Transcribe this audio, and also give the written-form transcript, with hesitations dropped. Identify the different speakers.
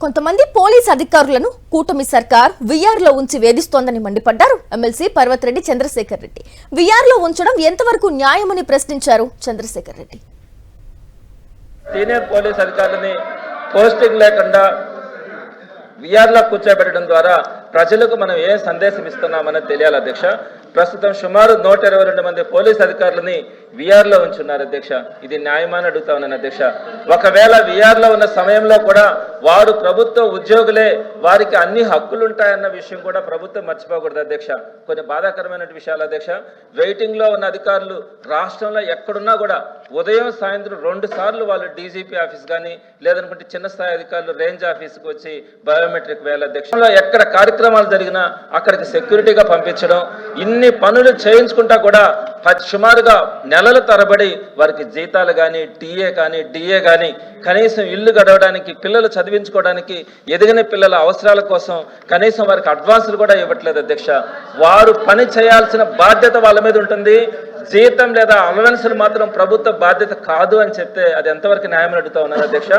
Speaker 1: కొంతమంది పోలీస్ అధికారులను కూటమి సర్కార్ విఆర్లో ఉంచి వేధిస్తోందని మండిపడ్డారు ఎమ్మెల్సీ పర్వతరెడ్డి చంద్రశేఖర్ రెడ్డి. విఆర్లో ఉంచడం ఎంతవరకు న్యాయమని ప్రశ్నించారు చంద్రశేఖర్ రెడ్డి.
Speaker 2: సీనియర్ పోలీస్ అధికారులని పోస్టింగ్ లేకుండా విఆర్లో కూర్చోబెట్టడం ద్వారా ప్రజలకు మనం ఏ సందేశం ఇస్తున్నామని తెలియాలి అధ్యక్ష. ప్రస్తుతం సుమారు 122 మంది పోలీస్ అధికారులని విఆర్లో ఉంచున్నారు అధ్యక్ష. ఇది న్యాయమని అడుగుతా ఉన్నాను అధ్యక్ష. ఒకవేళ విఆర్లో ఉన్న సమయంలో కూడా వారు ప్రభుత్వ ఉద్యోగులే, వారికి అన్ని హక్కులు ఉంటాయన్న విషయం కూడా ప్రభుత్వం మర్చిపోకూడదు అధ్యక్ష. కొన్ని బాధాకరమైన విషయాలు అధ్యక్ష. వెయిటింగ్లో ఉన్న అధికారులు రాష్ట్రంలో ఎక్కడున్నా కూడా ఉదయం సాయంత్రం 2 సార్లు వాళ్ళు డీజీపీ ఆఫీస్ కానీ లేదనుకుంటే చిన్న స్థాయి అధికారులు రేంజ్ ఆఫీస్కి వచ్చి బయోమెట్రిక్ వేయాలి అధ్యక్ష. ఎక్కడ కార్యక్రమాలు జరిగినా అక్కడికి సెక్యూరిటీగా పంపించడం, ఇన్ని పనులు చేయించుకుంటా కూడా సుమారుగా నెలల తరబడి వారికి జీతాలు కానీ టీఏ కానీ డిఏ కానీ కనీసం ఇల్లు గడవడానికి, పిల్లలు చదివించుకోవడానికి, ఎదిగిన పిల్లల అవసరాల కోసం కనీసం వారికి అడ్వాన్సులు కూడా ఇవ్వట్లేదు అధ్యక్ష. వారు పని చేయాల్సిన బాధ్యత వాళ్ళ మీద ఉంటుంది. జీతం లేదా అలవెన్సులు మాత్రం ప్రభుత్వ బాధ్యత కాదు అని చెప్తే అది ఎంతవరకు న్యాయం అడుగుతా ఉన్నారు అధ్యక్ష.